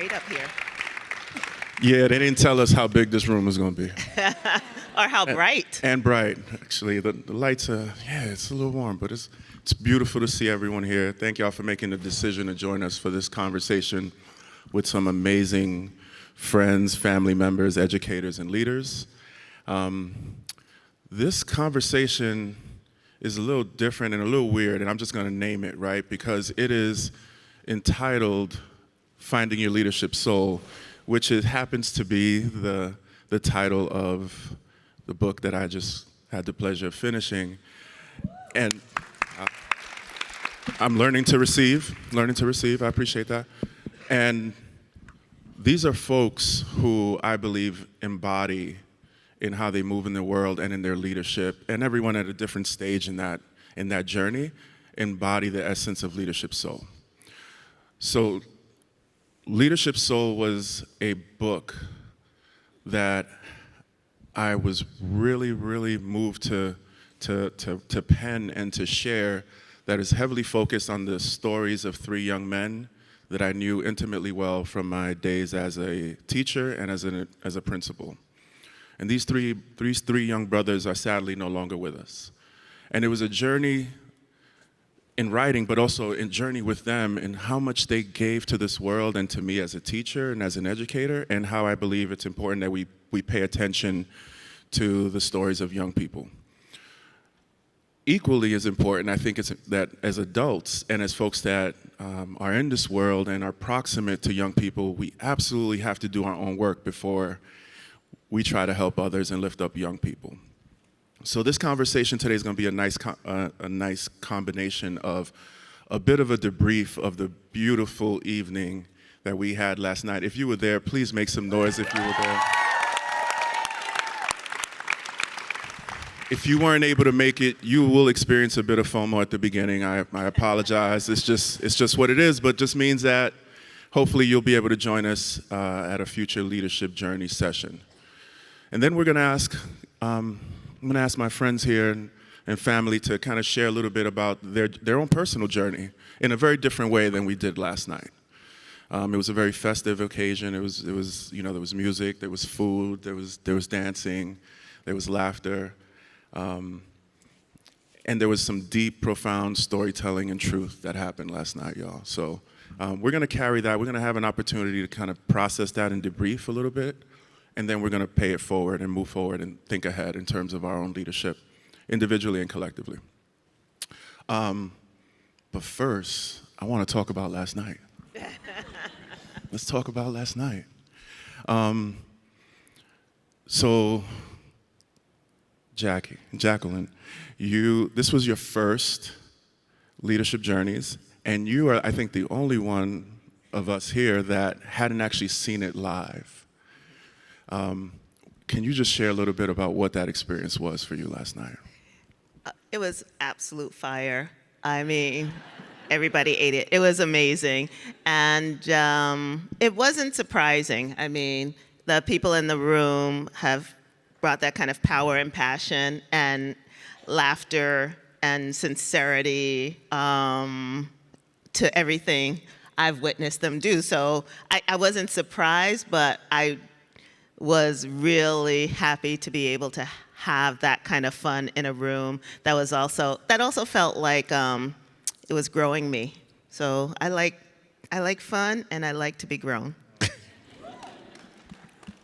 right up here. Yeah, they didn't tell us how big this room was going to be. Or how bright. And bright, actually. The lights are, yeah, it's a little warm, but it's beautiful to see everyone here. Thank y'all for making the decision to join us for this conversation with some amazing friends, family members, educators, and leaders. This conversation is a little different and a little weird, and I'm just going to name it, right? Because it is entitled Finding Your Leadership Soul, which happens to be the title of the book that I just had the pleasure of finishing. And I'm learning to receive. I appreciate that. And these are folks who I believe embody in how they move in the world and in their leadership, and everyone at a different stage in that journey embody the essence of Leadership Soul. So Leadership Soul was a book that I was really, really moved to pen and to share, that is heavily focused on the stories of three young men that I knew intimately well from my days as a teacher and as a principal. And these three young brothers are sadly no longer with us. And it was a journey in writing, but also a journey with them and how much they gave to this world and to me as a teacher and as an educator, and how I believe it's important that we pay attention to the stories of young people. Equally as important, I think, is that as adults and as folks that are in this world and are proximate to young people, we absolutely have to do our own work before we try to help others and lift up young people. So this conversation today is going to be a nice combination of a bit of a debrief of the beautiful evening that we had last night. If you were there, please make some noise if you were there. If you weren't able to make it, you will experience a bit of FOMO at the beginning. I apologize. It's just what it is, but just means that hopefully you'll be able to join us at a future leadership journey session. And then we're going to ask, I'm going to ask my friends here and family to kind of share a little bit about their own personal journey in a very different way than we did last night. It was a very festive occasion. It was there was music, there was food, there was dancing, there was laughter. And there was some deep, profound storytelling and truth that happened last night, y'all. So we're going to carry that. We're going to have an opportunity to kind of process that and debrief a little bit. And then we're going to pay it forward and move forward and think ahead in terms of our own leadership, individually and collectively. But first, I want to talk about last night. Let's talk about last night. So, Jacqueline, this was your first leadership journeys, and you are, I think, the only one of us here that hadn't actually seen it live. Can you just share a little bit about what that experience was for you last night? It was absolute fire. I mean, everybody ate it. It was amazing. And it wasn't surprising. I mean, the people in the room have brought that kind of power and passion and laughter and sincerity to everything I've witnessed them do. So I wasn't surprised, but I was really happy to be able to have that kind of fun in a room that also felt like it was growing me. So I like fun and I like to be grown.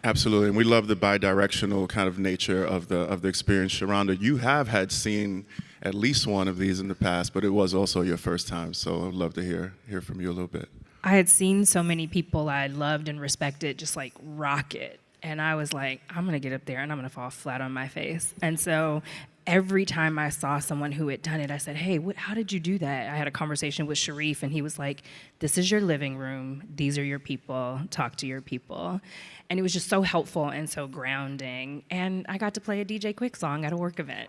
Absolutely, and we love the bi-directional kind of nature of the experience. Sharonda, you have had seen at least one of these in the past, but it was also your first time, so I'd love to hear from you a little bit. I had seen so many people I loved and respected just like rock it. And I was like, I'm gonna get up there and I'm gonna fall flat on my face. And so every time I saw someone who had done it, I said, hey, how did you do that? I had a conversation with Sharif and he was like, this is your living room. These are your people. Talk to your people. And it was just so helpful and so grounding. And I got to play a DJ Quick song at a work event.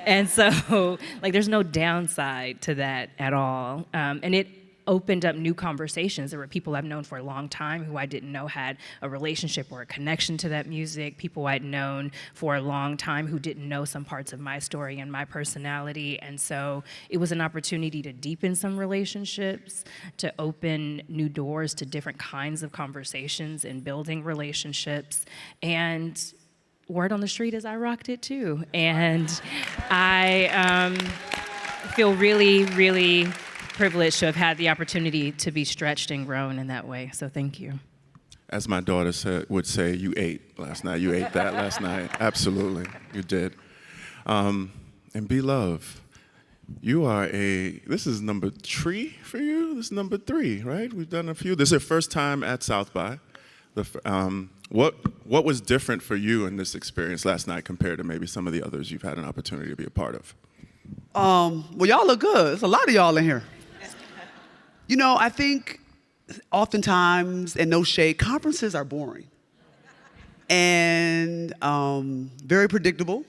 And so like there's no downside to that at all. And it opened up new conversations. There were people I've known for a long time who I didn't know had a relationship or a connection to that music, people I'd known for a long time who didn't know some parts of my story and my personality. And so it was an opportunity to deepen some relationships, to open new doors to different kinds of conversations and building relationships. And word on the street is I rocked it too. And I feel really, really privileged to have had the opportunity to be stretched and grown in that way. So thank you. As my daughter would say, you ate last night. You ate that last night. Absolutely, you did. And Be Love, you are this is number 3 for you? This is number 3, right? We've done a few. This is your first time at South by. What was different for you in this experience last night compared to maybe some of the others you've had an opportunity to be a part of? Well, y'all look good. There's a lot of y'all in here. You know, I think oftentimes, and no shade, conferences are boring and very predictable.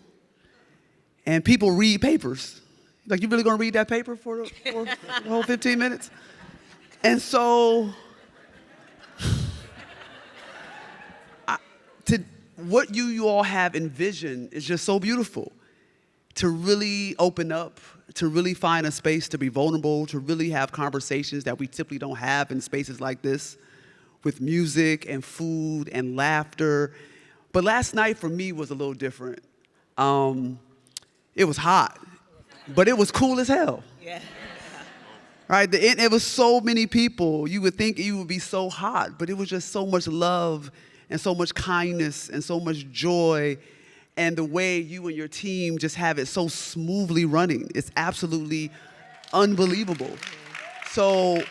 And people read papers. Like, you really gonna read that paper for the whole 15 minutes? And so, what you all have envisioned is just so beautiful. To really open up, to really find a space to be vulnerable, to really have conversations that we typically don't have in spaces like this, with music and food and laughter. But last night for me was a little different. It was hot, but it was cool as hell. Yeah. Right, it was so many people. You would think it would be so hot, but it was just so much love and so much kindness and so much joy. And the way you and your team just have it so smoothly running, it's absolutely unbelievable. So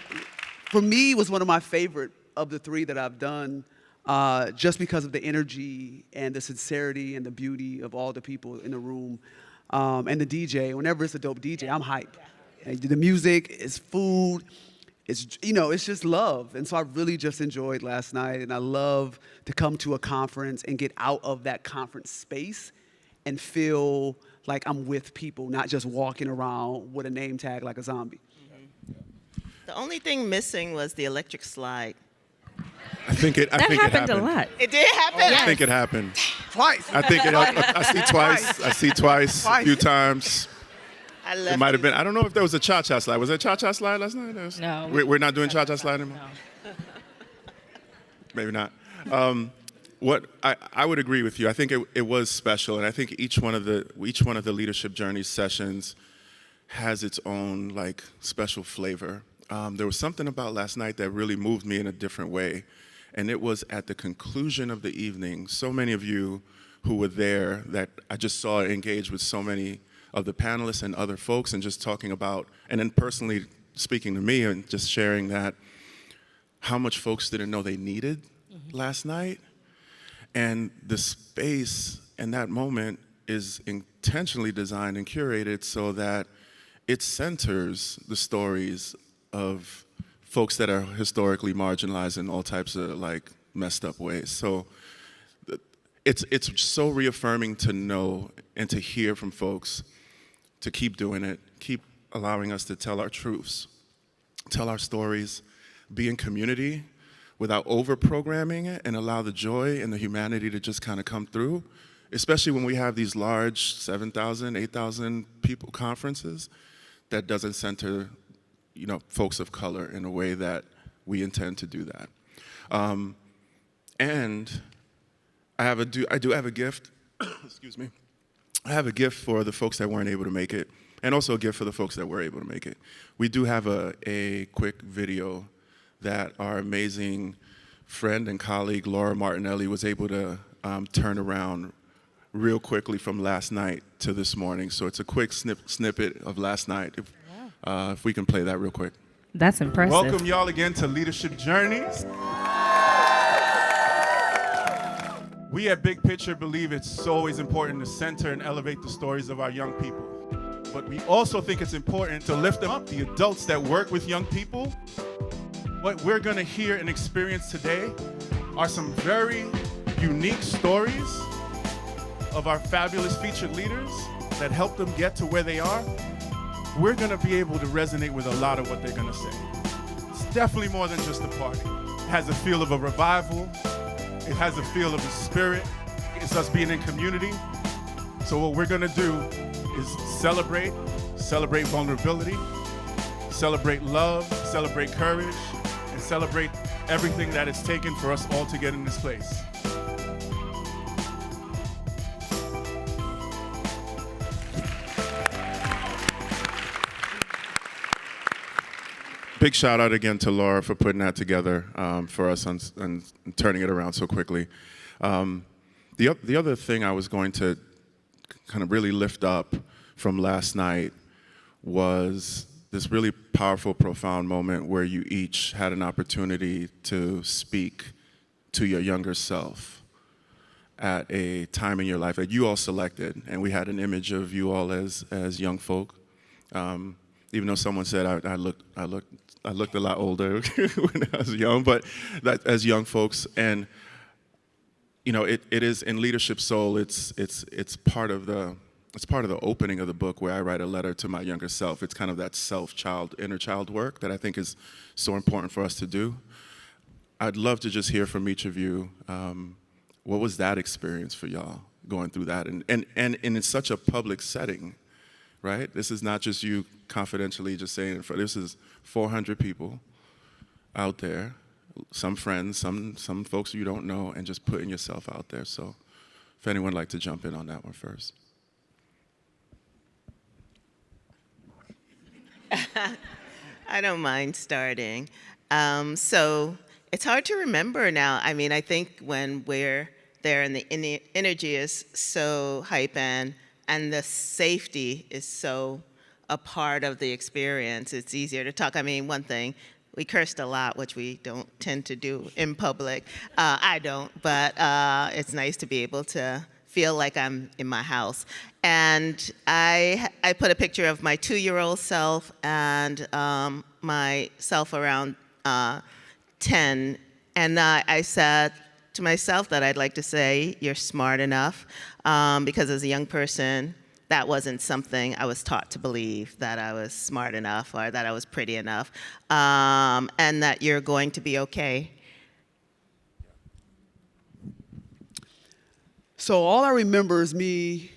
for me, it was one of my favorite of the 3 that I've done, just because of the energy and the sincerity and the beauty of all the people in the room. And the DJ, whenever it's a dope DJ, I'm hyped. And the music is food. It's, you know, it's just love. And so I really just enjoyed last night, and I love to come to a conference and get out of that conference space and feel like I'm with people, not just walking around with a name tag like a zombie. The only thing missing was the electric slide. I think it happened a lot. It did happen? I think it happened. Twice. I think I see twice. I see twice. A few times. I left It might have been. I don't know if there was a cha-cha slide. Was there a cha-cha slide last night? No. We're not doing cha-cha slide anymore? No. Maybe not. What I would agree with you. I think it was special, and I think each one of the Leadership Journey sessions has its own like special flavor. There was something about last night that really moved me in a different way, and it was at the conclusion of the evening. So many of you who were there that I just saw engage with so many of the panelists and other folks, and just talking about, and then personally speaking to me and just sharing that how much folks didn't know they needed last night. And the space and that moment is intentionally designed and curated so that it centers the stories of folks that are historically marginalized in all types of like messed up ways. So it's so reaffirming to know and to hear from folks to keep doing it, keep allowing us to tell our truths, tell our stories, be in community without over-programming it, and allow the joy and the humanity to just kind of come through, especially when we have these large 7,000, 8,000 people conferences that doesn't center, you know, folks of color in a way that we intend to do that. And I do have a gift, excuse me. I have a gift for the folks that weren't able to make it, and also a gift for the folks that were able to make it. We do have a quick video that our amazing friend and colleague, Laura Martinelli, was able to turn around real quickly from last night to this morning. So it's a quick snippet of last night. If we can play that real quick. That's impressive. Welcome y'all again to Leadership Journeys. We at Big Picture believe it's always important to center and elevate the stories of our young people. But we also think it's important to lift them up, the adults that work with young people. What we're gonna hear and experience today are some very unique stories of our fabulous featured leaders that helped them get to where they are. We're gonna be able to resonate with a lot of what they're gonna say. definitely more than just a party. It has a feel of a revival. It has a feel of a spirit. It's us being in community. So what we're gonna do is celebrate vulnerability, celebrate love, celebrate courage, and celebrate everything that it's taken for us all to get in this place. Big shout out again to Laura for putting that together for us and turning it around so quickly. The other thing I was going to kind of really lift up from last night was this really powerful, profound moment where you each had an opportunity to speak to your younger self at a time in your life that you all selected, and we had an image of you all as young folk. Even though someone said I looked a lot older when I was young, but that as young folks, and you know, it is in Leadership Soul. It's part of the opening of the book where I write a letter to my younger self. It's kind of that inner child work that I think is so important for us to do. I'd love to just hear from each of you. What was that experience for y'all going through that, and in such a public setting, right? This is not just you confidentially just saying it. This is 400 people out there, some friends, some folks you don't know, and just putting yourself out there. So if anyone would like to jump in on that one first. I don't mind starting. So it's hard to remember now. I mean, I think when we're there and the energy is so hype and the safety is so a part of the experience, it's easier to talk. I mean, one thing, we cursed a lot, which we don't tend to do in public. I don't, but it's nice to be able to feel like I'm in my house. And I put a picture of my 2-year-old self and myself around 10. And I said to myself that I'd like to say, you're smart enough, because as a young person, that wasn't something I was taught to believe, that I was smart enough or that I was pretty enough, and that you're going to be okay. So all I remember is me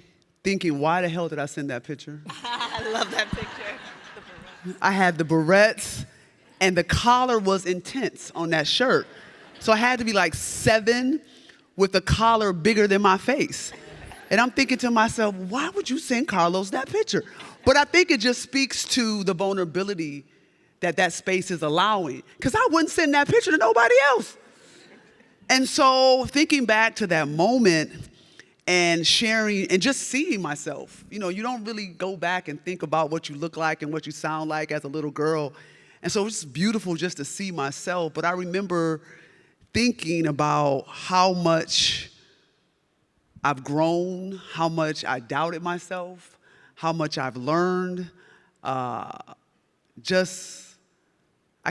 thinking, why the hell did I send that picture? I love that picture. I had the barrettes, and the collar was intense on that shirt. So I had to be like 7 with the collar bigger than my face. And I'm thinking to myself, why would you send Carlos that picture? But I think it just speaks to the vulnerability that space is allowing. Because I wouldn't send that picture to nobody else. And so thinking back to that moment and sharing and just seeing myself, you know, you don't really go back and think about what you look like and what you sound like as a little girl. And so it's beautiful just to see myself. But I remember thinking about how much I've grown, how much I doubted myself, how much I've learned. I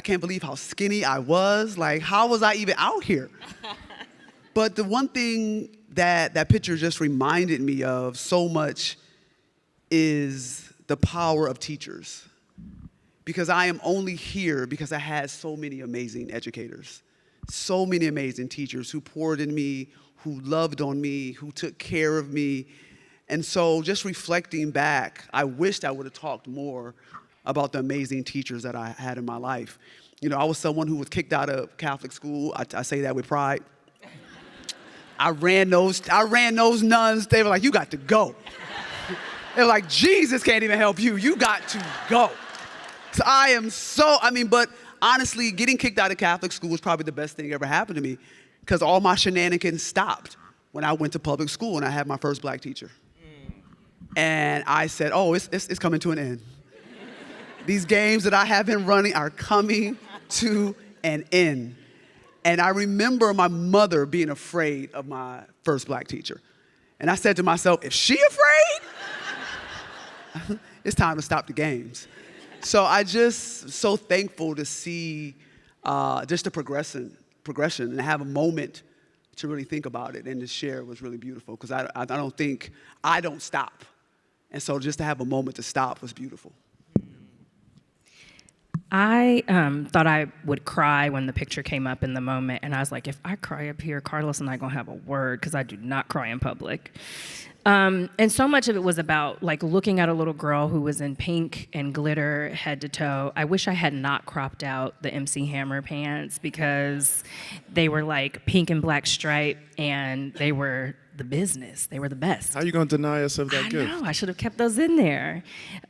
can't believe how skinny I was. Like, how was I even out here? But the one thing that picture just reminded me of so much is the power of teachers. Because I am only here because I had so many amazing educators, so many amazing teachers who poured in me, who loved on me, who took care of me. And so just reflecting back, I wished I would have talked more about the amazing teachers that I had in my life. You know, I was someone who was kicked out of Catholic school. I say that with pride. I ran those nuns. They were like, you got to go. They were like, Jesus can't even help you. You got to go. So but honestly, getting kicked out of Catholic school was probably the best thing that ever happened to me, because all my shenanigans stopped when I went to public school and I had my first black teacher. And I said, oh, it's coming to an end. These games that I have been running are coming to an end. And I remember my mother being afraid of my first black teacher. And I said to myself, if she afraid, it's time to stop the games. So I just so thankful to see just the progression and have a moment to really think about it and to share was really beautiful, because I don't stop. And so just to have a moment to stop was beautiful. I thought I would cry when the picture came up in the moment, and I was like, if I cry up here, Carlos and I gonna have a word, because I do not cry in public. And so much of it was about like looking at a little girl who was in pink and glitter head to toe. I wish I had not cropped out the MC Hammer pants, because they were like pink and black stripe, and they were the business. They were the best. How are you going to deny us of that gift? I know, I should have kept those in there.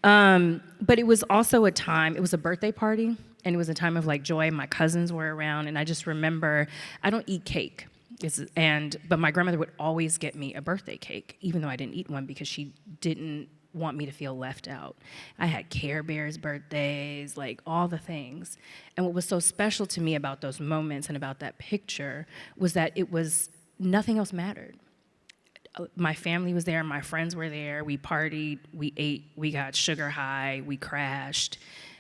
But it was also a time, it was a birthday party, and it was a time of like joy. My cousins were around, and I just remember, I don't eat cake. But my grandmother would always get me a birthday cake, even though I didn't eat one, because she didn't want me to feel left out. I had Care Bears birthdays, like all the things. And what was so special to me about those moments and about that picture was that nothing else mattered. My family was there, my friends were there, we partied, we ate, we got sugar high, we crashed,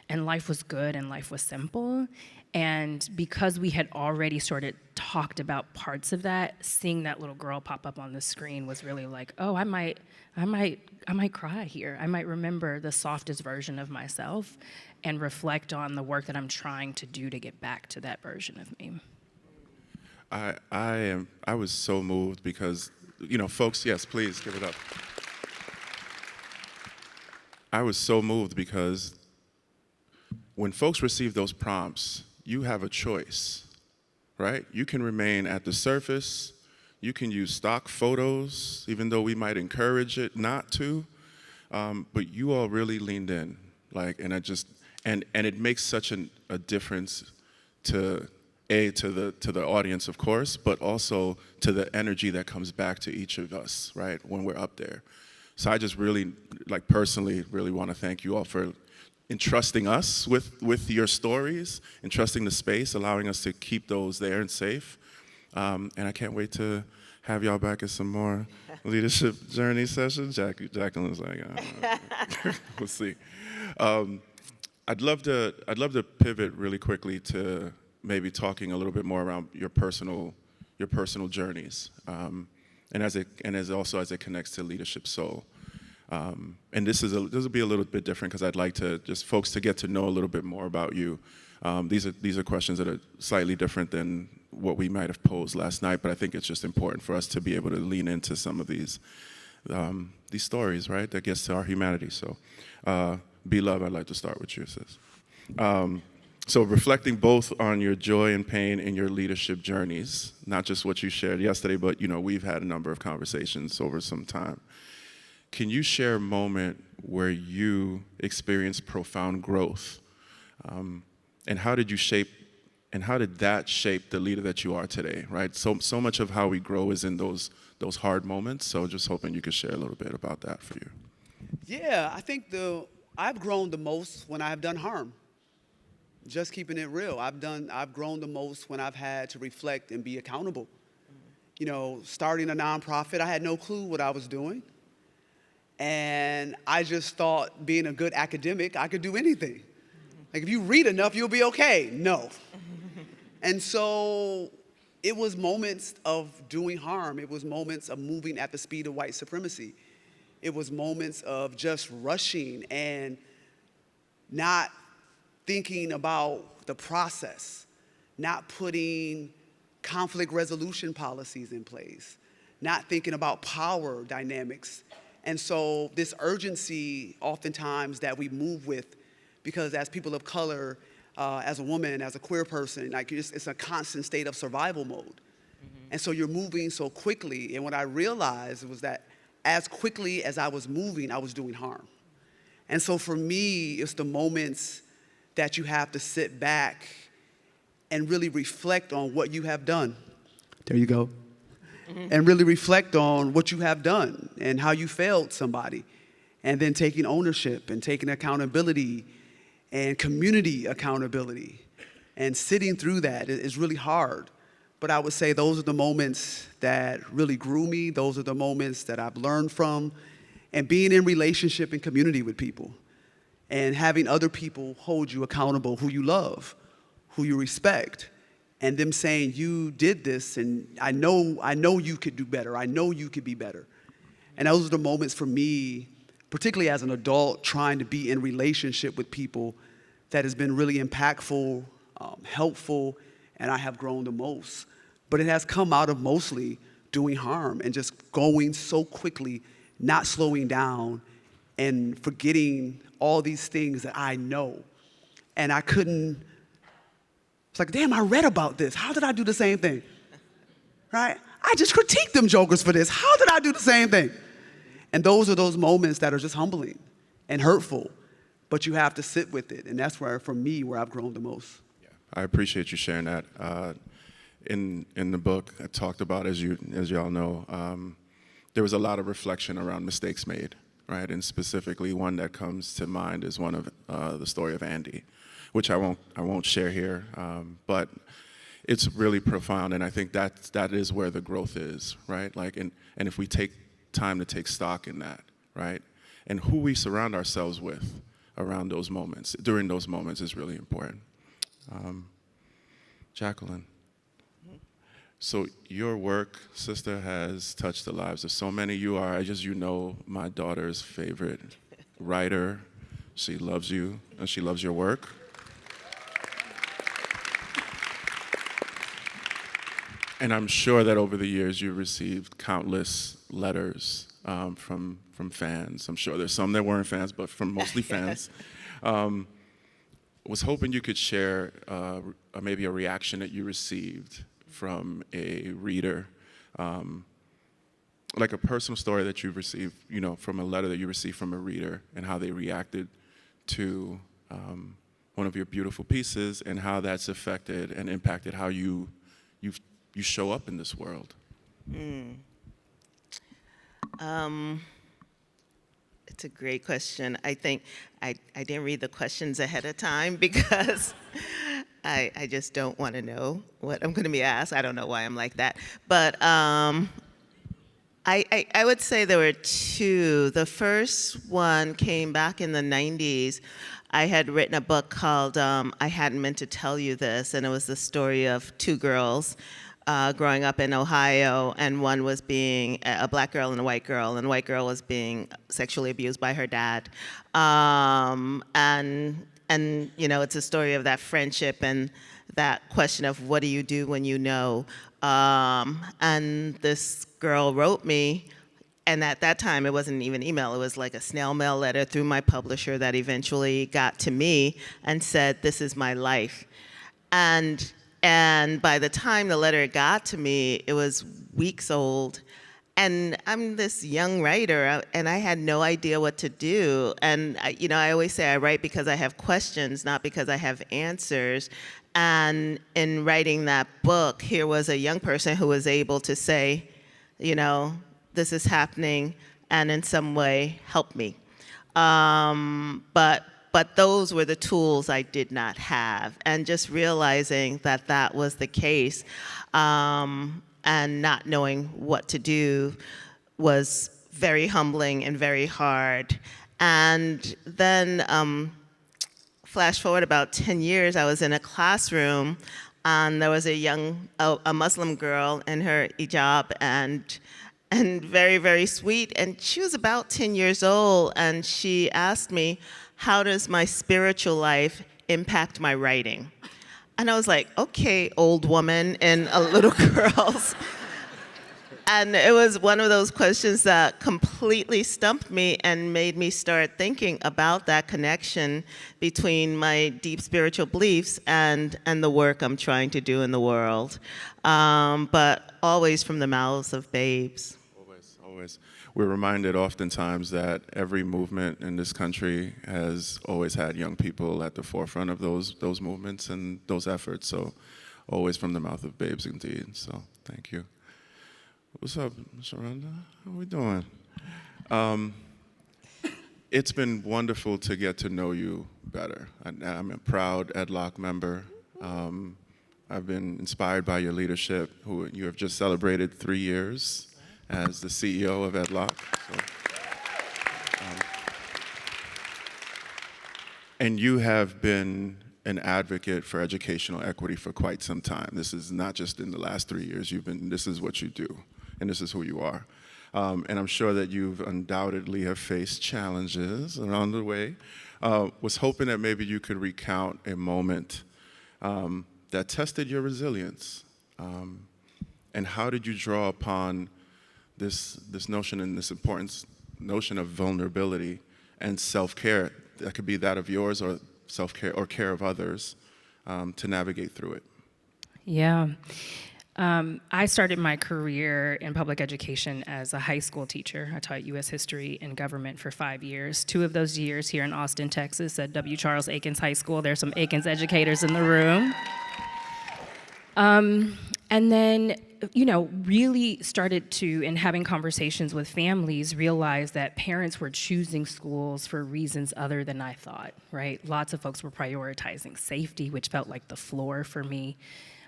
and life was good and life was simple. And because we had already sort of talked about parts of that, seeing that little girl pop up on the screen was really like, oh, I might cry here. I might remember the softest version of myself and reflect on the work that I'm trying to do to get back to that version of me. I was so moved because, folks, yes, please give it up. I was so moved because when folks receive those prompts, you have a choice, right? You can remain at the surface. You can use stock photos, even though we might encourage it not to. But you all really leaned in, and it makes such a difference to the audience, of course, but also to the energy that comes back to each of us, right, when we're up there. So I just really, personally, really want to thank you all for entrusting us with your stories, entrusting the space, allowing us to keep those there and safe. And I can't wait to have y'all back at some more leadership journey sessions. Jacqueline's like, we'll see. I'd love to pivot really quickly to maybe talking a little bit more around your personal journeys, and as it connects to Leadership Soul. And this will be a little bit different because I'd like to just folks to get to know a little bit more about you. These are questions that are slightly different than what we might have posed last night, but I think it's just important for us to be able to lean into some of these stories, right? That gets to our humanity. So, B-Love, I'd like to start with you, sis. So reflecting both on your joy and pain in your leadership journeys, not just what you shared yesterday, but we've had a number of conversations over some time. Can you share a moment where you experienced profound growth? And how did that shape the leader that you are today, right? So much of how we grow is in those hard moments. So just hoping you could share a little bit about that for you. Yeah, I think I've grown the most when I've done harm. Just keeping it real. I've grown the most when I've had to reflect and be accountable. Starting a nonprofit, I had no clue what I was doing. And I just thought, being a good academic, I could do anything. Like, if you read enough, you'll be okay. No. And so it was moments of doing harm. It was moments of moving at the speed of white supremacy. It was moments of just rushing and not thinking about the process, not putting conflict resolution policies in place, not thinking about power dynamics. And so this urgency oftentimes that we move with, because as people of color, as a woman, as a queer person, it's a constant state of survival mode. Mm-hmm. And so you're moving so quickly. And what I realized was that as quickly as I was moving, I was doing harm. And so for me, it's the moments that you have to sit back and really reflect on what you have done. There you go. Mm-hmm. And really reflect on what you have done and how you failed somebody. And then taking ownership and taking accountability and community accountability. And sitting through that is really hard. But I would say those are the moments that really grew me. Those are the moments that I've learned from. And being in relationship and community with people. And having other people hold you accountable, who you love, who you respect, and them saying, you did this, and I know you could do better. I know you could be better. And those are the moments for me, particularly as an adult, trying to be in relationship with people, that has been really impactful, helpful, and I have grown the most. But it has come out of mostly doing harm and just going so quickly, not slowing down, and forgetting all these things that I know. And I couldn't, it's like, damn, I read about this. How did I do the same thing? Right? I just critiqued them jokers for this. How did I do the same thing? And those are those moments that are just humbling and hurtful, but you have to sit with it. And that's where, for me, where I've grown the most. Yeah, I appreciate you sharing that. In the book, I talked about, as y'all know, there was a lot of reflection around mistakes made, right? And specifically, one that comes to mind is one of the story of Andy, which I won't share here, but it's really profound, and I think that is where the growth is, right? Like, and if we take time to take stock in that, right? And who we surround ourselves with around those moments, during those moments, is really important. Jacqueline. So your work, sister, has touched the lives of so many. You are, my daughter's favorite writer. She loves you, and she loves your work. And I'm sure that over the years you received countless letters from fans. I'm sure there's some that weren't fans, but from mostly fans. Was hoping you could share maybe a reaction that you received from a reader, like a personal story that you've received, from a letter that you received from a reader, and how they reacted to one of your beautiful pieces, and how that's affected and impacted how you show up in this world. It's a great question. I think I didn't read the questions ahead of time because I just don't want to know what I'm going to be asked. I don't know why I'm like that. But I would say there were two. The first one came back in the 90s. I had written a book called I Hadn't Meant to Tell You This, and it was the story of two girls growing up in Ohio, and one was being a black girl and a white girl, and the white girl was being sexually abused by her dad. And it's a story of that friendship and that question of what do you do when you know. And this girl wrote me, and at that time it wasn't even email, it was like a snail mail letter through my publisher that eventually got to me and said, "This is my life." And by the time the letter got to me, it was weeks old. And I'm this young writer, and I had no idea what to do. And I always say I write because I have questions, not because I have answers. And in writing that book, here was a young person who was able to say, this is happening, and in some way help me. But those were the tools I did not have. And just realizing that that was the case, and not knowing what to do was very humbling and very hard. And then flash forward about 10 years, I was in a classroom, and there was a Muslim girl in her hijab, and very, very sweet. And she was about 10 years old, and she asked me, how does my spiritual life impact my writing? And I was like, okay, old woman and a little girl's. And it was one of those questions that completely stumped me and made me start thinking about that connection between my deep spiritual beliefs and the work I'm trying to do in the world. But always from the mouths of babes. Always. We're reminded oftentimes that every movement in this country has always had young people at the forefront of those movements and those efforts. So always from the mouth of babes indeed. So thank you. What's up, Sharonda? How are we doing? It's been wonderful to get to know you better. I'm a proud EdLoc member. I've been inspired by your leadership. You have just celebrated 3 years as the CEO of EdLoc. And you have been an advocate for educational equity for quite some time. This is not just in the last 3 years. This is what you do, and this is who you are. and I'm sure that you've undoubtedly have faced challenges along the way. Was hoping that maybe you could recount a moment that tested your resilience, and how did you draw upon this notion and this important notion of vulnerability and self-care, that could be that of yours or self-care or care of others, to navigate through it? Yeah. I started my career in public education as a high school teacher. I taught U.S. history and government for 5 years. 2 of those years here in Austin, Texas at W. Charles Aikens High School. There's some Aikens educators in the room. And then, really started to, in having conversations with families, realize that parents were choosing schools for reasons other than I thought, right? Lots of folks were prioritizing safety, which felt like the floor for me.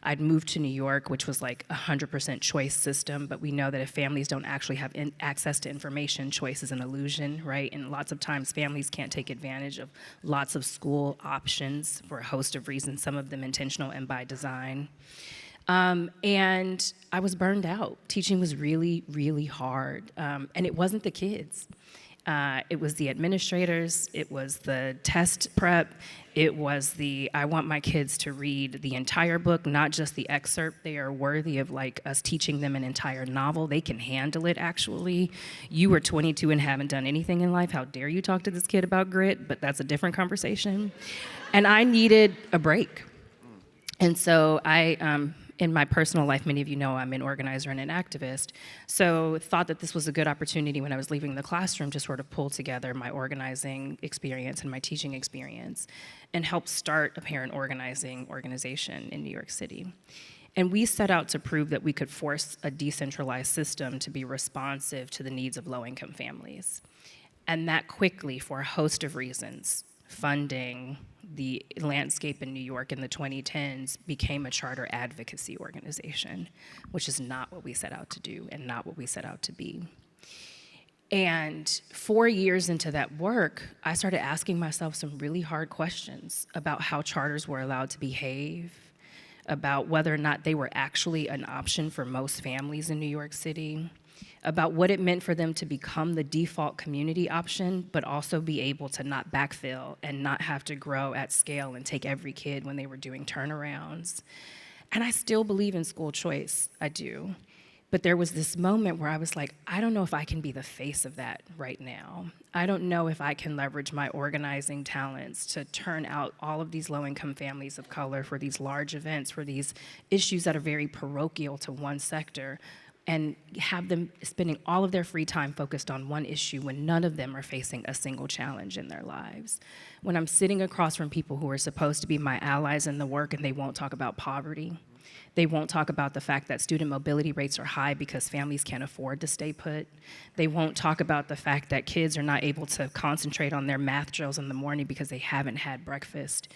I'd moved to New York, which was like 100% choice system, but we know that if families don't actually have access to information, choice is an illusion, right? And lots of times families can't take advantage of lots of school options for a host of reasons, some of them intentional and by design. And I was burned out. Teaching was really, really hard. And it wasn't the kids. It was the administrators, it was the test prep, it was I want my kids to read the entire book, not just the excerpt. They are worthy of like us teaching them an entire novel. They can handle it, actually. You are 22 and haven't done anything in life. How dare you talk to this kid about grit? But that's a different conversation. And I needed a break. And so in my personal life, many of you know I'm an organizer and an activist, so thought that this was a good opportunity when I was leaving the classroom to sort of pull together my organizing experience and my teaching experience and help start a parent organizing organization in New York City. And we set out to prove that we could force a decentralized system to be responsive to the needs of low-income families. And that quickly, for a host of reasons, funding, the landscape in New York in the 2010s became a charter advocacy organization, which is not what we set out to do and not what we set out to be. And 4 years into that work, I started asking myself some really hard questions about how charters were allowed to behave, about whether or not they were actually an option for most families in New York City, about what it meant for them to become the default community option, but also be able to not backfill and not have to grow at scale and take every kid when they were doing turnarounds. And I still believe in school choice, I do. But there was this moment where I was like, I don't know if I can be the face of that right now. I don't know if I can leverage my organizing talents to turn out all of these low-income families of color for these large events, for these issues that are very parochial to one sector, and have them spending all of their free time focused on one issue when none of them are facing a single challenge in their lives. When I'm sitting across from people who are supposed to be my allies in the work and they won't talk about poverty, they won't talk about the fact that student mobility rates are high because families can't afford to stay put. They won't talk about the fact that kids are not able to concentrate on their math drills in the morning because they haven't had breakfast.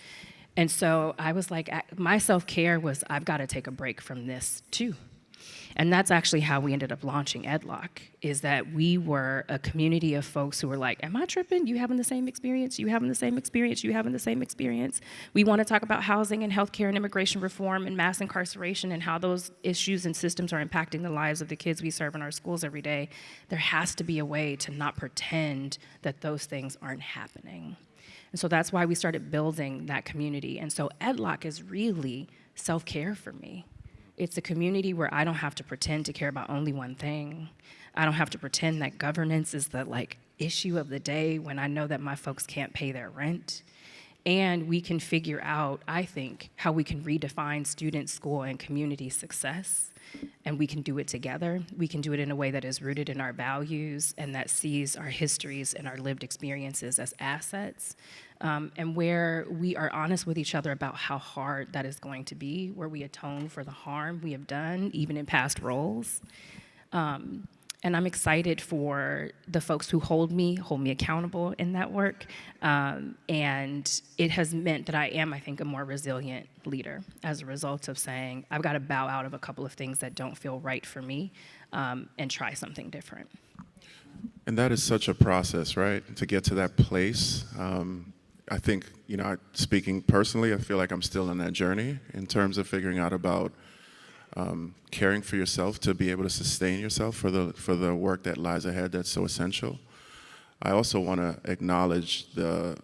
And so I was like, my self-care was, I've got to take a break from this too. And that's actually how we ended up launching EdLock, is that we were a community of folks who were like, am I tripping? You having the same experience? You having the same experience? You having the same experience? We want to talk about housing and healthcare and immigration reform and mass incarceration and how those issues and systems are impacting the lives of the kids we serve in our schools every day. There has to be a way to not pretend that those things aren't happening. And so that's why we started building that community. And so EdLock is really self-care for me. It's a community where I don't have to pretend to care about only one thing. I don't have to pretend that governance is the issue of the day when I know that my folks can't pay their rent. And we can figure out, I think, how we can redefine student, school, and community success. And we can do it together. We can do it in a way that is rooted in our values and that sees our histories and our lived experiences as assets. And where we are honest with each other about how hard that is going to be, where we atone for the harm we have done, even in past roles. And I'm excited for the folks who hold me accountable in that work. And it has meant that I am, I think, a more resilient leader as a result of saying, I've got to bow out of a couple of things that don't feel right for me and try something different. And that is such a process, right? To get to that place. I think, speaking personally, I feel like I'm still on that journey in terms of figuring out about caring for yourself to be able to sustain yourself for the work that lies ahead that's so essential. I also want to acknowledge the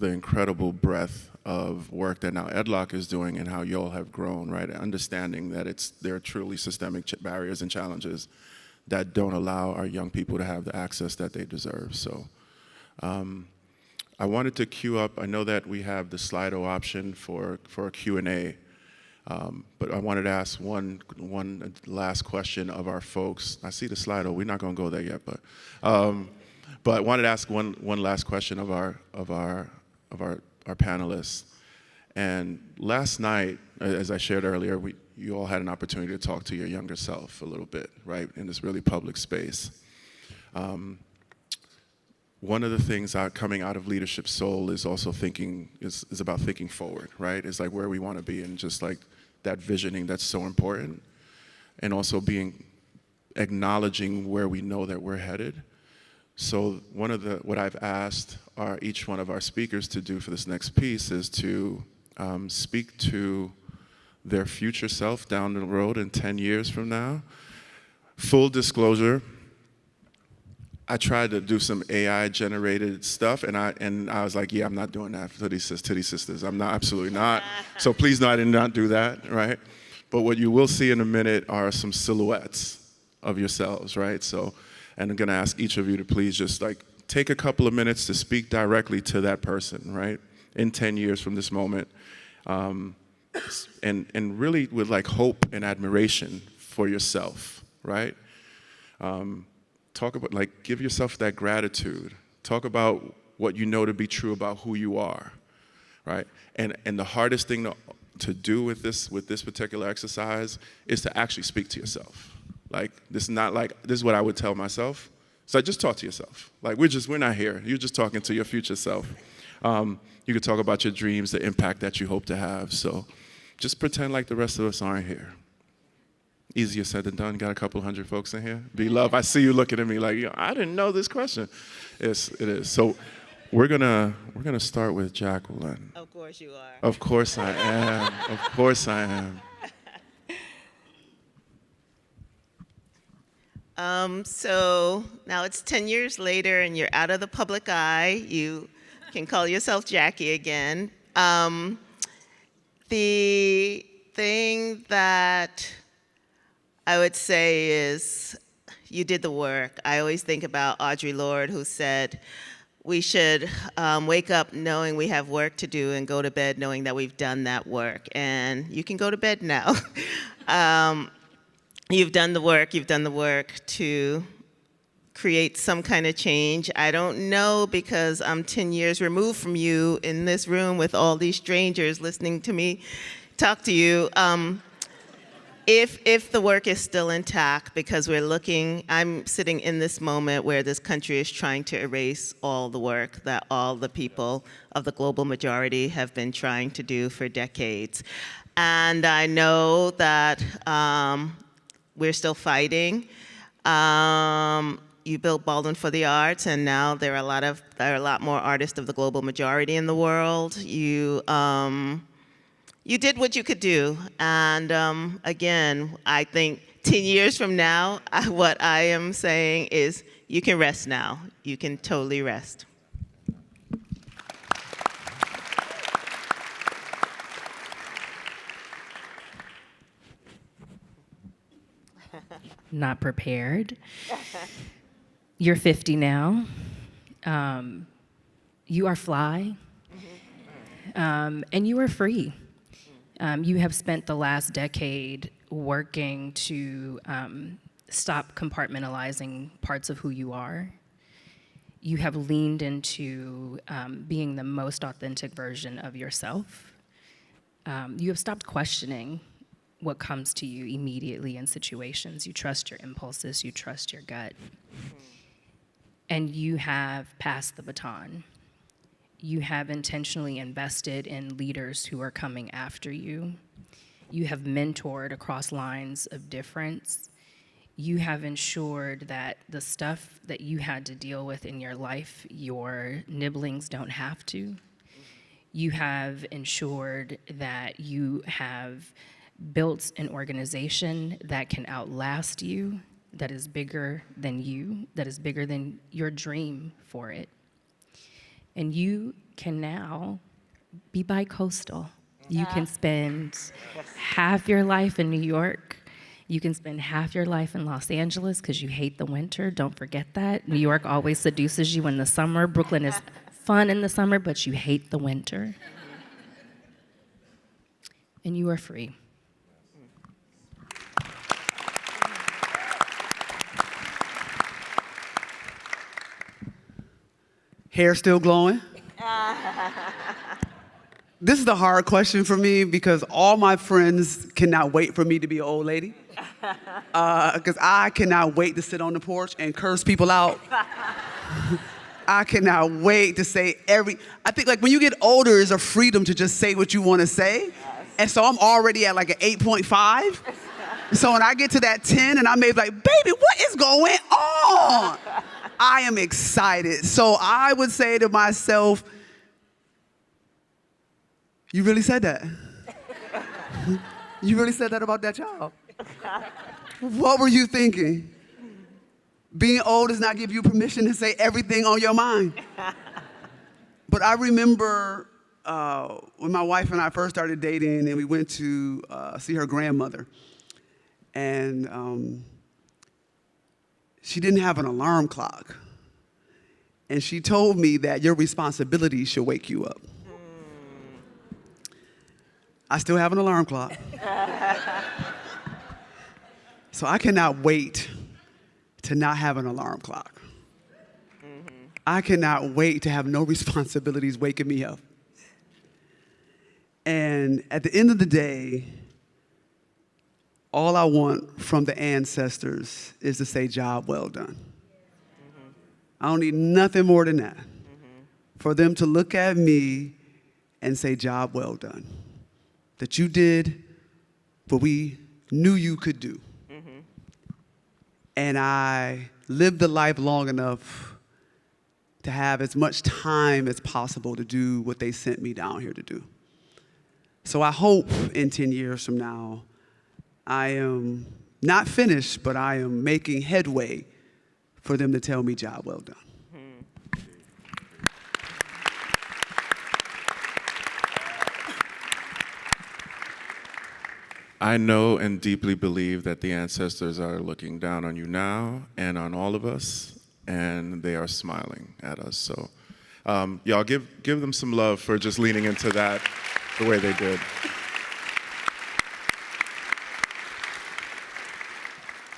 incredible breadth of work that now EdLock is doing and how you all have grown, right? Understanding that there are truly systemic barriers and challenges that don't allow our young people to have the access that they deserve. So I wanted to queue up, I know that we have the Slido option for a Q&A, but I wanted to ask one last question of our folks. I see the Slido, we're not gonna go there yet, but I wanted to ask one last question of our panelists. And last night, as I shared earlier, you all had an opportunity to talk to your younger self a little bit, right, in this really public space. One of the things coming out of Leadership Soul is also is about thinking forward, right? It's like where we want to be and just like that visioning that's so important. And also acknowledging where we know that we're headed. So what I've asked each one of our speakers to do for this next piece is to speak to their future self down the road in 10 years from now. Full disclosure, I tried to do some AI-generated stuff, and I was like, yeah, I'm not doing that to these sisters. I'm not, absolutely not. So please know I did not do that, right? But what you will see in a minute are some silhouettes of yourselves, right? So, and I'm gonna ask each of you to please just like take a couple of minutes to speak directly to that person, right? In 10 years from this moment. And really with like hope and admiration for yourself, right? Talk about, like, give yourself that gratitude. Talk about what you know to be true about who you are, right? And the hardest thing to do with this particular exercise is to actually speak to yourself. Like, this is what I would tell myself. So just talk to yourself. Like, we're not here. You're just talking to your future self. You could talk about your dreams, the impact that you hope to have. So just pretend like the rest of us aren't here. Easier said than done. Got a couple hundred folks in here. Be love. I see you looking at me like, I didn't know this question. Yes, it is. So we're gonna start with Jacqueline. Of course you are. Of course I am. Of course I am. So now it's 10 years later and you're out of the public eye. You can call yourself Jackie again. The thing that I would say is you did the work. I always think about Audre Lorde, who said we should wake up knowing we have work to do and go to bed knowing that we've done that work. And you can go to bed now. You've done the work to create some kind of change. I don't know, because I'm 10 years removed from you in this room with all these strangers listening to me talk to you. If the work is still intact, because I'm sitting in this moment where this country is trying to erase all the work that all the people of the global majority have been trying to do for decades. And I know that we're still fighting. You built Baldwin for the Arts, and now there are a lot more artists of the global majority in the world. You did what you could do, and again, I think 10 years from now, what I am saying is you can rest now. You can totally rest. Not prepared. You're 50 now. You are fly, and you are free. You have spent the last decade working to stop compartmentalizing parts of who you are. You have leaned into being the most authentic version of yourself. You have stopped questioning what comes to you immediately in situations. You trust your impulses, you trust your gut. And you have passed the baton. You have intentionally invested in leaders who are coming after you. You have mentored across lines of difference. You have ensured that the stuff that you had to deal with in your life, your nibblings don't have to. You have ensured that you have built an organization that can outlast you, that is bigger than you, that is bigger than your dream for it. And you can now be bi-coastal. You can spend half your life in New York. You can spend half your life in Los Angeles because you hate the winter. Don't forget that. New York always seduces you in the summer. Brooklyn is fun in the summer, but you hate the winter. And you are free. Hair still glowing? This is the hard question for me because all my friends cannot wait for me to be an old lady. Because I cannot wait to sit on the porch and curse people out. I cannot wait to say I think like when you get older, it's a freedom to just say what you want to say. Yes. And so I'm already at like an 8.5. So when I get to that 10 and I may be like, baby, what is going on? I am excited. So I would say to myself, you really said that? You really said that about that child? What were you thinking? Being old does not give you permission to say everything on your mind. But I remember when my wife and I first started dating and we went to see her grandmother. And she didn't have an alarm clock. And she told me that your responsibility should wake you up. I still have an alarm clock. So I cannot wait to not have an alarm clock. I cannot wait to have no responsibilities waking me up. And at the end of the day, all I want from the ancestors is to say, job well done. I don't need nothing more than that. For them to look at me and say, job well done. That you did what we knew you could do. And I lived the life long enough to have as much time as possible to do what they sent me down here to do. So I hope in 10 years from now, I am not finished, but I am making headway for them to tell me job well done. I know and deeply believe that the ancestors are looking down on you now and on all of us, and they are smiling at us. So y'all give them some love for just leaning into that the way they did.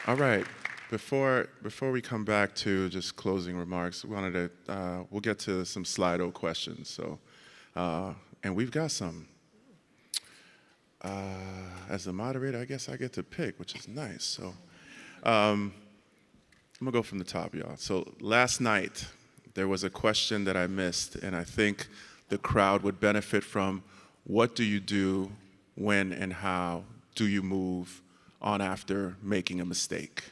All right, before we come back to just closing remarks, we'll get to some Slido questions. So, and we've got some. As the moderator, I guess I get to pick, which is nice. So I'm gonna go from the top, y'all. So last night, there was a question that I missed, and I think the crowd would benefit from what do you do, when and how do you move on after making a mistake?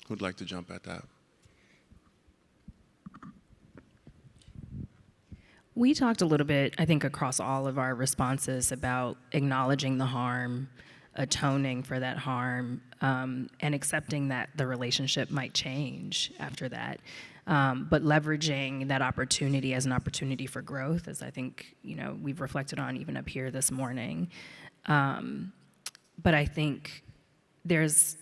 Who'd like to jump at that? We talked a little bit, I think, across all of our responses about acknowledging the harm, atoning for that harm, and accepting that the relationship might change after that. But leveraging that opportunity as an opportunity for growth, as I think we've reflected on even up here this morning. But I think there's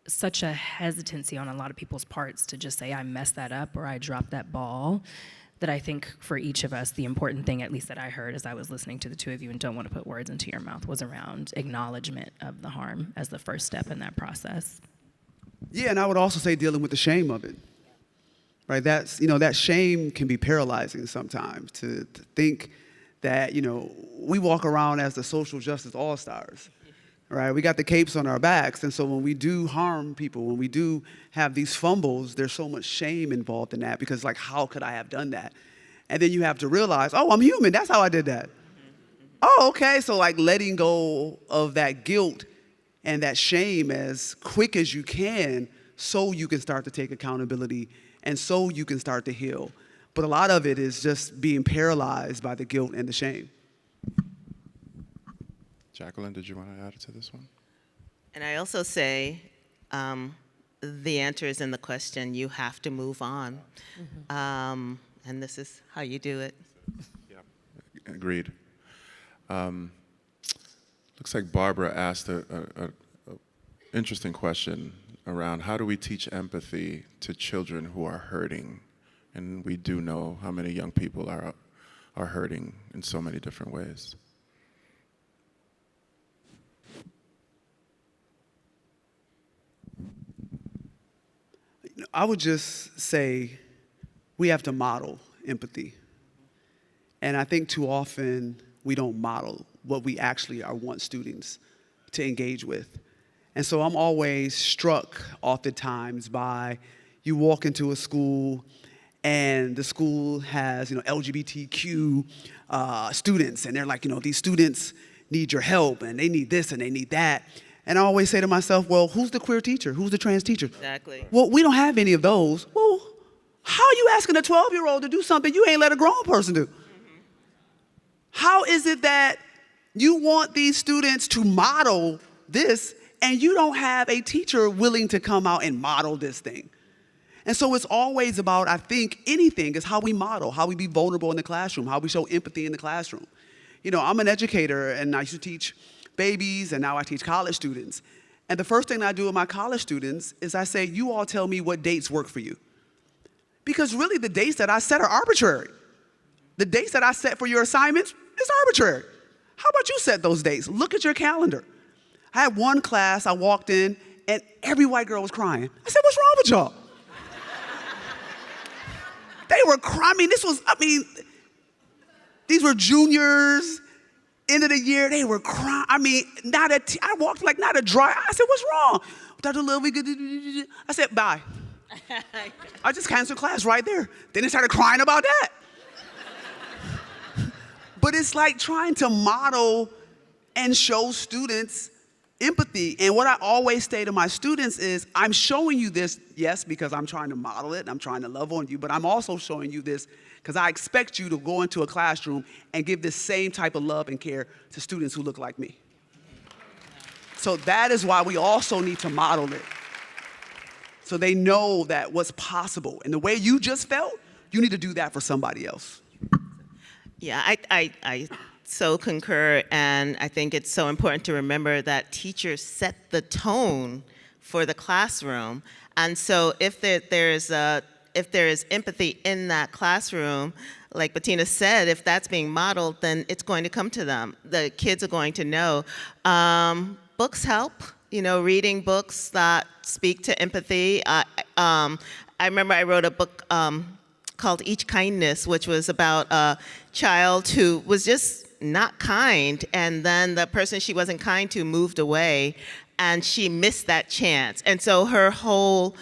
such a hesitancy on a lot of people's parts to just say, I messed that up or I dropped that ball, that I think for each of us, the important thing, at least that I heard as I was listening to the two of you and don't want to put words into your mouth, was around acknowledgement of the harm as the first step in that process. Yeah, and I would also say dealing with the shame of it. Right, that shame can be paralyzing sometimes to think that, we walk around as the social justice all-stars. Right, we got the capes on our backs, and so when we do harm people, when we do have these fumbles, there's so much shame involved in that because, how could I have done that? And then you have to realize, oh, I'm human, that's how I did that. Oh, okay, so letting go of that guilt and that shame as quick as you can so you can start to take accountability and so you can start to heal. But a lot of it is just being paralyzed by the guilt and the shame. Jacqueline, did you want to add to this one? And I also say, the answer is in the question, you have to move on. And this is how you do it. Yeah, agreed. Looks like Barbara asked a interesting question around how do we teach empathy to children who are hurting? And we do know how many young people are hurting in so many different ways. I would just say we have to model empathy. And I think too often we don't model what we actually want students to engage with. And so I'm always struck oftentimes by you walk into a school and the school has, LGBTQ students, and they're like, these students need your help and they need this and they need that. And I always say to myself, well, who's the queer teacher? Who's the trans teacher? Exactly. Well, we don't have any of those. Well, how are you asking a 12-year-old to do something you ain't let a grown person do? How is it that you want these students to model this and you don't have a teacher willing to come out and model this thing? And so it's always about, I think, anything is how we model, how we be vulnerable in the classroom, how we show empathy in the classroom. I'm an educator, and I used to teach babies, and now I teach college students. And the first thing I do with my college students is I say, you all tell me what dates work for you. Because really the dates that I set are arbitrary. The dates that I set for your assignments is arbitrary. How about you set those dates? Look at your calendar. I had one class, I walked in, and every white girl was crying. I said, what's wrong with y'all? They were crying. These were juniors, end of the year, they were crying. I walked like not a dry. I said, what's wrong? Dr. Love, I said, bye. I just canceled class right there. Then they started crying about that. But it's like trying to model and show students empathy. And what I always say to my students is, I'm showing you this, yes, because I'm trying to model it, and I'm trying to love on you, but I'm also showing you this because I expect you to go into a classroom and give this same type of love and care to students who look like me. So that is why we also need to model it. So they know that what's possible. And the way you just felt, you need to do that for somebody else. Yeah, I so concur, and I think it's so important to remember that teachers set the tone for the classroom. And so if there is empathy in that classroom, like Bettina said, if that's being modeled, then it's going to come to them. The kids are going to know. Books help, reading books that speak to empathy. I remember I wrote a book called Each Kindness, which was about a child who was just not kind, and then the person she wasn't kind to moved away, and she missed that chance. And so her whole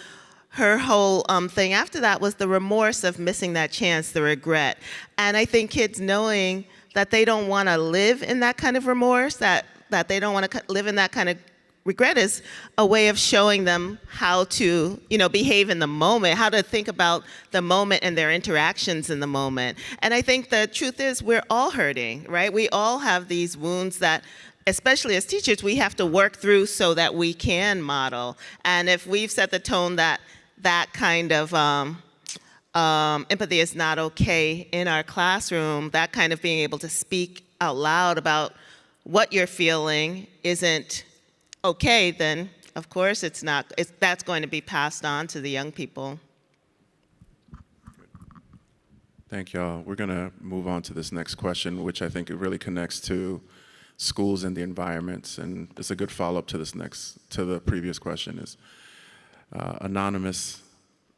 thing after that was the remorse of missing that chance, the regret. And I think kids knowing that they don't want to live in that kind of remorse, that they don't want to live in that kind of regret, is a way of showing them how to, behave in the moment, how to think about the moment and their interactions in the moment. And I think the truth is we're all hurting, right? We all have these wounds that, especially as teachers, we have to work through so that we can model. And if we've set the tone that kind of empathy is not okay in our classroom, that kind of being able to speak out loud about what you're feeling isn't okay, then of course that's going to be passed on to the young people. Thank y'all. We're going to move on to this next question, which I think it really connects to schools and the environments, and it's a good follow-up to the previous question. Is anonymous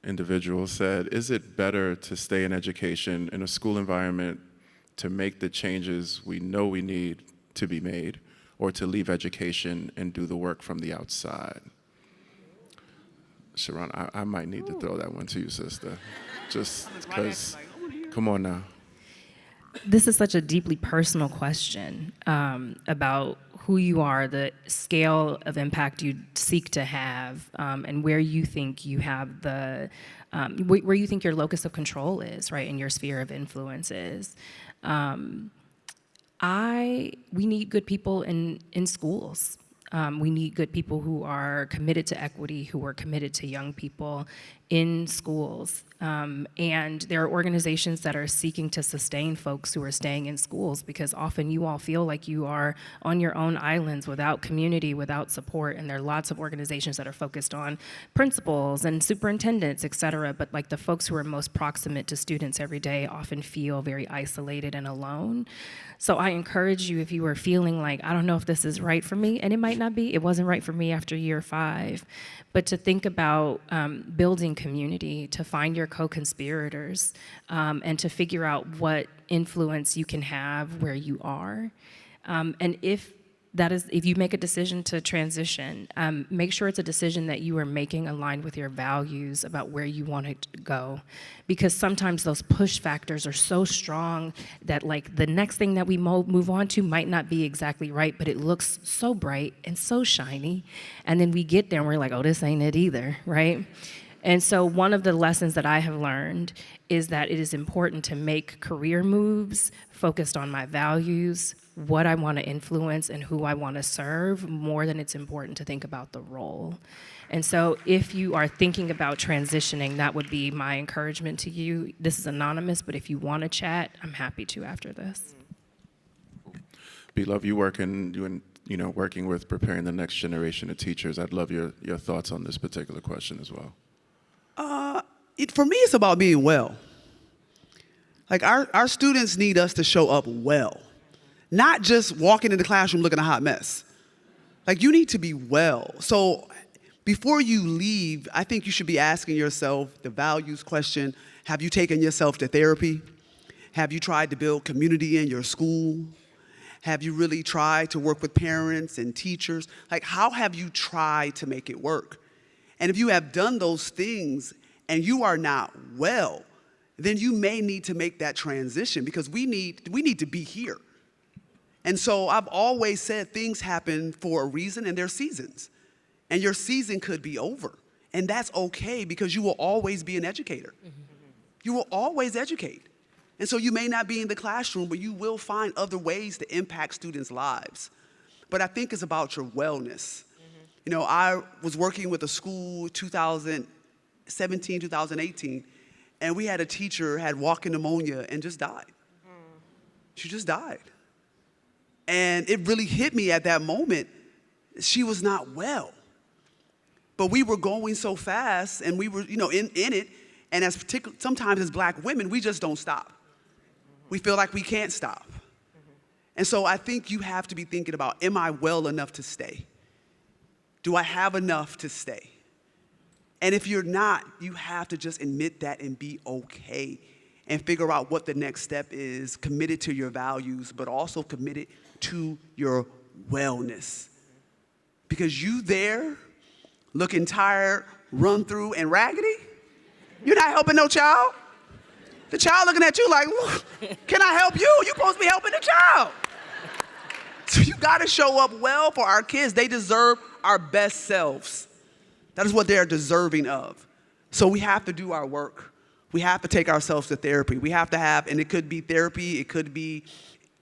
individual said, is it better to stay in education in a school environment to make the changes we know we need to be made, or to leave education and do the work from the outside? Sharon, I might need to throw that one to you, sister. Just because, come on now. This is such a deeply personal question about who you are, the scale of impact you seek to have, and where you think you have where you think your locus of control is, right, and your sphere of influence is. We need good people in schools. We need good people who are committed to equity, who are committed to young people in schools. And there are organizations that are seeking to sustain folks who are staying in schools, because often you all feel like you are on your own islands without community, without support. And there are lots of organizations that are focused on principals and superintendents, et cetera. But like the folks who are most proximate to students every day often feel very isolated and alone. So I encourage you, if you are feeling like, I don't know if this is right for me, and it might not be, it wasn't right for me after year 5, but to think about building community, to find your co-conspirators, and to figure out what influence you can have where you are. And if you make a decision to transition, make sure it's a decision that you are making aligned with your values about where you want it to go. Because sometimes those push factors are so strong that like the next thing that we move on to might not be exactly right, but it looks so bright and so shiny. And then we get there and we're like, oh, this ain't it either, right? And so one of the lessons that I have learned is that it is important to make career moves focused on my values, what I want to influence, and who I want to serve, more than it's important to think about the role. And so if you are thinking about transitioning, that would be my encouragement to you. This is anonymous, but if you want to chat, I'm happy to after this. Love you working with preparing the next generation of teachers. I'd love your thoughts on this particular question as well. For me, it's about being well. Like our students need us to show up well, not just walking in the classroom looking a hot mess. Like you need to be well. So before you leave, I think you should be asking yourself the values question. Have you taken yourself to therapy? Have you tried to build community in your school? Have you really tried to work with parents and teachers? Like, how have you tried to make it work? And if you have done those things and you are not well, then you may need to make that transition, because we need to be here. And so I've always said things happen for a reason, and there's seasons. And your season could be over. And that's okay, because you will always be an educator. You will always educate. And so you may not be in the classroom, but you will find other ways to impact students' lives. But I think it's about your wellness. You know, I was working with a school 2017, 2018, and we had a teacher had walking pneumonia and just died. She just died. And it really hit me at that moment. She was not well. But we were going so fast, and we were, in it. And sometimes as Black women, we just don't stop. We feel like we can't stop. And so I think you have to be thinking about, am I well enough to stay? Do I have enough to stay? And if you're not, you have to just admit that and be okay and figure out what the next step is, committed to your values, but also committed to your wellness. Because you there, looking tired, run through, and raggedy, you're not helping no child. The child looking at you like, can I help you? You're supposed to be helping the child. So you gotta show up well for our kids. They deserve our best selves. That is what they're deserving of. So we have to do our work. We have to take ourselves to therapy. We have to have, and it could be therapy, it could be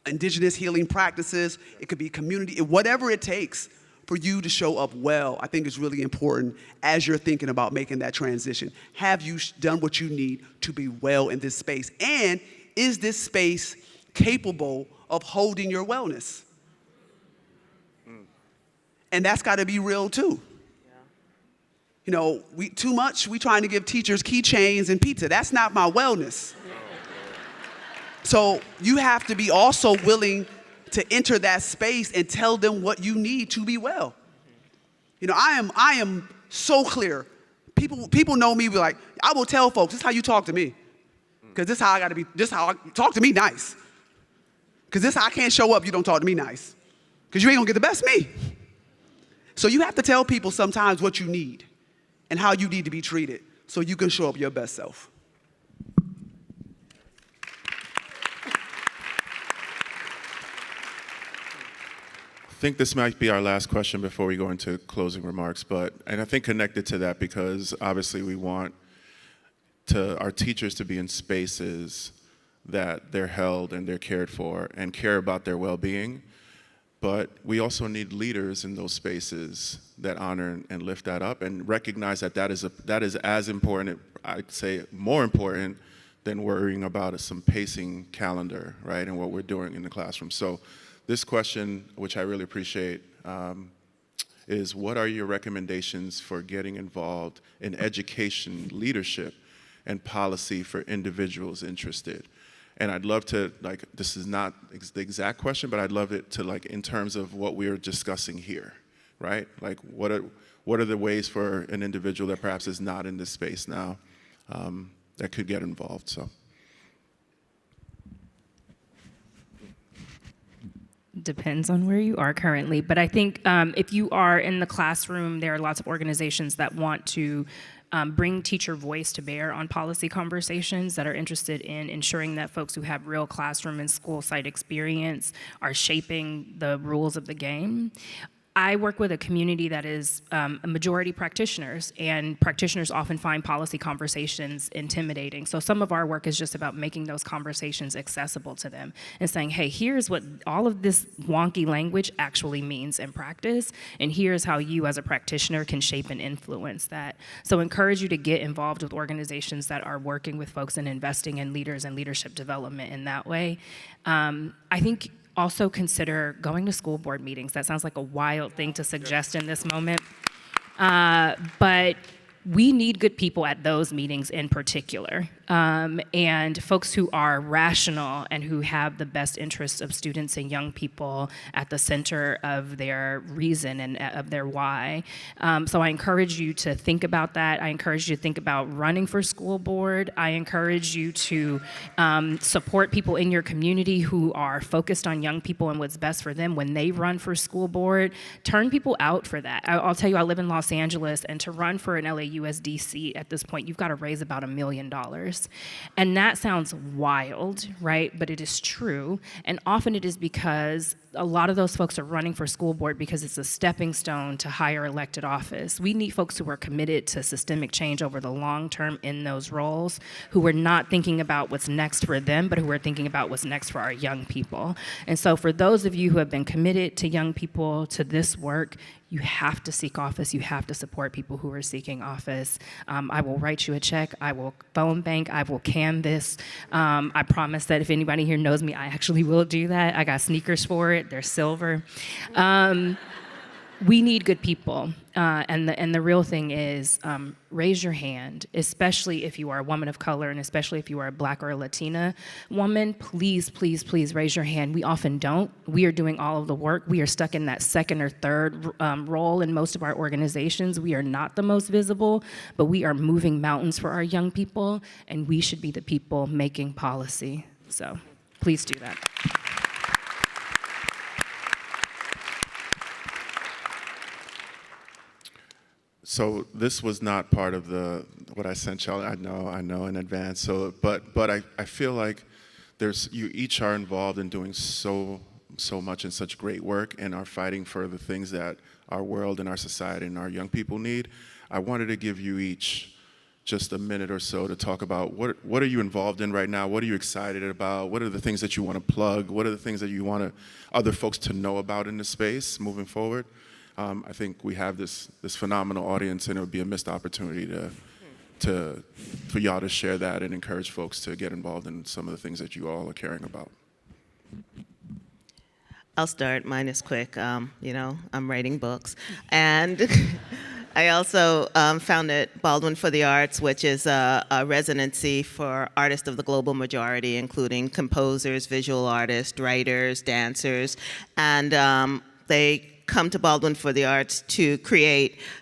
indigenous healing practices, it could be community, whatever it takes for you to show up well, I think is really important as you're thinking about making that transition. Have you done what you need to be well in this space? And is this space capable of holding your wellness? And that's got to be real too. We trying to give teachers keychains and pizza. That's not my wellness. So you have to be also willing to enter that space and tell them what you need to be well. I am so clear. People know me, be like, I will tell folks, this is how you talk to me. Because this is how I gotta be, talk to me nice. Because I can't show up, you don't talk to me nice. Because you ain't gonna get the best me. So you have to tell people sometimes what you need and how you need to be treated so you can show up your best self. I think this might be our last question before we go into closing remarks, and I think connected to that, because obviously we want our teachers to be in spaces that they're held and they're cared for and care about their well-being. But we also need leaders in those spaces that honor and lift that up and recognize that that is as important, I'd say more important, than worrying about some pacing calendar, right, and what we're doing in the classroom. So this question, which I really appreciate, is what are your recommendations for getting involved in education, leadership, and policy for individuals interested? And I'd love to, like, this is not the exact question, but I'd love it to, like, in terms of what we're discussing here, right? Like, what are the ways for an individual that perhaps is not in this space now that could get involved, so. Depends on where you are currently, but I think if you are in the classroom, there are lots of organizations that want to bring teacher voice to bear on policy conversations, that are interested in ensuring that folks who have real classroom and school site experience are shaping the rules of the game. I work with a community that is a majority practitioners, and practitioners often find policy conversations intimidating. So some of our work is just about making those conversations accessible to them and saying, hey, here's what all of this wonky language actually means in practice, and here's how you as a practitioner can shape and influence that. So encourage you to get involved with organizations that are working with folks and investing in leaders and leadership development in that way. I think also consider going to school board meetings. That sounds like a wild thing to suggest in this moment. But we need good people at those meetings in particular, and folks who are rational and who have the best interests of students and young people at the center of their reason and of their why. So I encourage you to think about that. I encourage you to think about running for school board. I encourage you to support people in your community who are focused on young people and what's best for them when they run for school board. Turn people out for that. I'll tell you, I live in Los Angeles, and to run for an LAUSD seat at this point, you've got to raise about $1 million. And that sounds wild, right? But it is true. And often it is because a lot of those folks are running for school board because it's a stepping stone to higher elected office. We need folks who are committed to systemic change over the long term in those roles, who are not thinking about what's next for them, but who are thinking about what's next for our young people. And so for those of you who have been committed to young people, to this work, you have to seek office. You have to support people who are seeking office. I will write you a check. I will phone bank. I will canvas. I promise that if anybody here knows me, I actually will do that. I got sneakers for it. They're silver. We need good people. And the real thing is, raise your hand, especially if you are a woman of color and especially if you are a Black or a Latina woman. Please, please, please raise your hand. We often don't. We are doing all of the work. We are stuck in that second or third role in most of our organizations. We are not the most visible, but we are moving mountains for our young people, and we should be the people making policy. So please do that. So this was not part of what I sent y'all. I know in advance. So, but I feel like you each are involved in doing so much and such great work, and are fighting for the things that our world and our society and our young people need. I wanted to give you each just a minute or so to talk about what are you involved in right now? What are you excited about? What are the things that you want to plug? What are the things that you want other folks to know about in the space moving forward? I think we have this phenomenal audience, and it would be a missed opportunity for y'all to share that and encourage folks to get involved in some of the things that you all are caring about. I'll start. Mine is quick. I'm writing books. And I also founded Baldwin for the Arts, which is a residency for artists of the global majority, including composers, visual artists, writers, dancers. And they come to Baldwin for the Arts to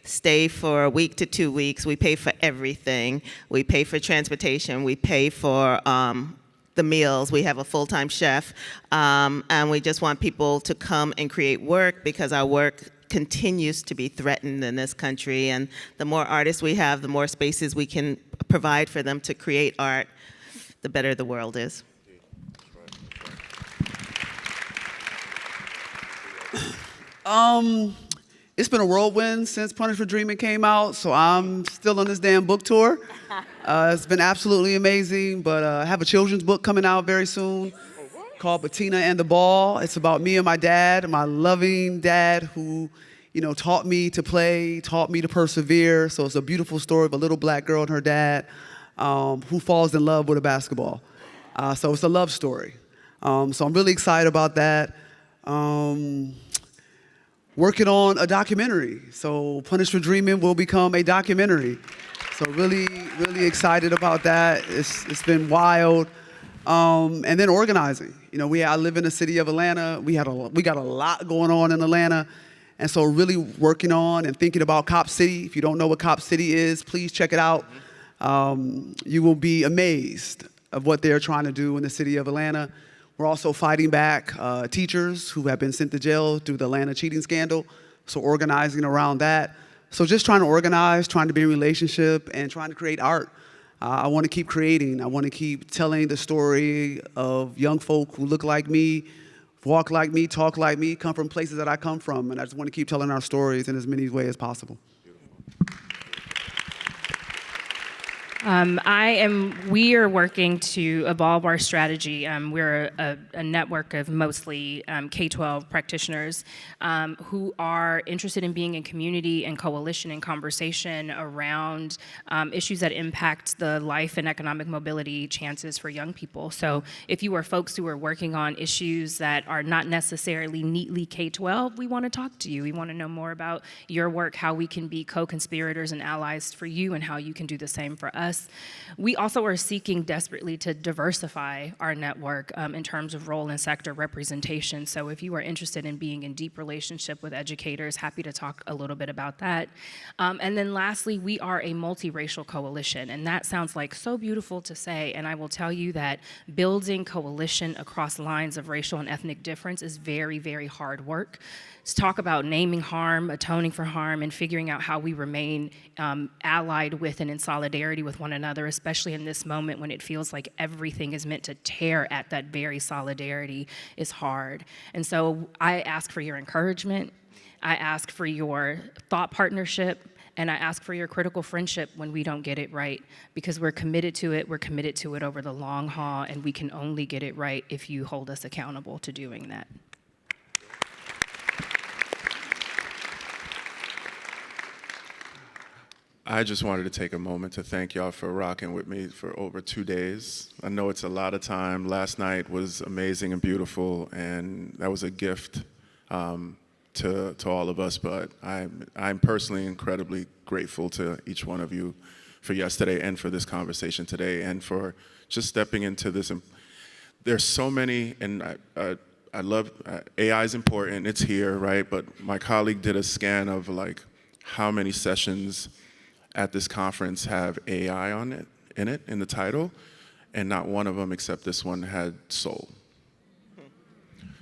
stay for a week to 2 weeks. We pay for everything. We pay for transportation. We pay for the meals. We have a full-time chef. And we just want people to come and create work, because our work continues to be threatened in this country. And the more artists we have, the more spaces we can provide for them to create art, the better the world is. It's been a whirlwind since Punish for Dreaming came out, so I'm still on this damn book tour. It's been absolutely amazing, but I have a children's book coming out very soon called Bettina and the Ball. It's about me and my dad, my loving dad who, taught me to play, taught me to persevere. So it's a beautiful story of a little black girl and her dad who falls in love with a basketball. So it's a love story. So I'm really excited about that. Working on a documentary. So Punished for Dreaming will become a documentary. So really, really excited about that. It's been wild. And then organizing. I live in the city of Atlanta. We got a lot going on in Atlanta. And so really working on and thinking about Cop City. If you don't know what Cop City is, please check it out. You will be amazed of what they're trying to do in the city of Atlanta. We're also fighting back teachers who have been sent to jail through the Atlanta cheating scandal. So organizing around that. So just trying to organize, trying to be in relationship, and trying to create art. I want to keep creating. I want to keep telling the story of young folk who look like me, walk like me, talk like me, come from places that I come from. And I just want to keep telling our stories in as many ways as possible. We are working to evolve our strategy. We're a network of mostly K-12 practitioners who are interested in being in community and coalition and conversation around issues that impact the life and economic mobility chances for young people. So if you are folks who are working on issues that are not necessarily neatly K-12, we want to talk to you. We want to know more about your work, how we can be co-conspirators and allies for you, and how you can do the same for us. We also are seeking desperately to diversify our network in terms of role and sector representation. So if you are interested in being in deep relationship with educators, happy to talk a little bit about that. And then lastly, we are a multiracial coalition, and that sounds like so beautiful to say, and I will tell you that building coalition across lines of racial and ethnic difference is very, very hard work. Let's talk about naming harm, atoning for harm, and figuring out how we remain allied with and in solidarity with one another, especially in this moment when it feels like everything is meant to tear at that very solidarity, is hard. And so I ask for your encouragement, I ask for your thought partnership, and I ask for your critical friendship when we don't get it right, because we're committed to it over the long haul, and we can only get it right if you hold us accountable to doing that. I just wanted to take a moment to thank y'all for rocking with me for over 2 days. I know it's a lot of time. Last night was amazing and beautiful, and that was a gift to all of us, but I'm personally incredibly grateful to each one of you for yesterday and for this conversation today and for just stepping into this. There's so many, and I love, AI is important, it's here, right? But my colleague did a scan of like how many sessions at this conference have AI in the title, and not one of them except this one had soul.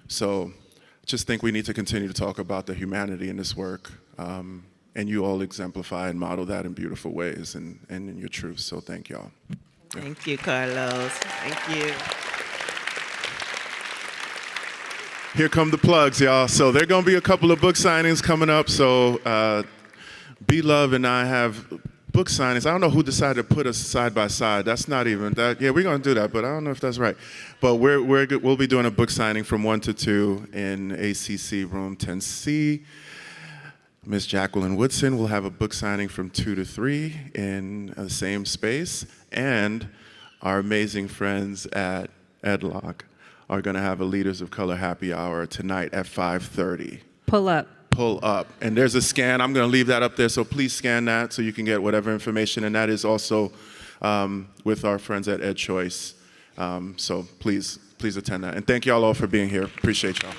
So just think we need to continue to talk about the humanity in this work, and you all exemplify and model that in beautiful ways and in your truth, so thank y'all. Thank you, Carlos. Thank you. Here come the plugs, y'all. So there are gonna be a couple of book signings coming up, so B-Love and I have book signings. I don't know who decided to put us side by side. That's not even that. Yeah, we're gonna do that, but I don't know if that's right. But we'll be doing a book signing from 1 to 2 in ACC room 10C. Ms. Jacqueline Woodson will have a book signing from 2 to 3 in the same space, and our amazing friends at EdLock are gonna have a Leaders of Color happy hour tonight at 5:30. Pull up. Pull up. And there's a scan. I'm going to leave that up there, so please scan that so you can get whatever information. And that is also with our friends at EdChoice. So please attend that. And thank y'all all for being here. Appreciate y'all.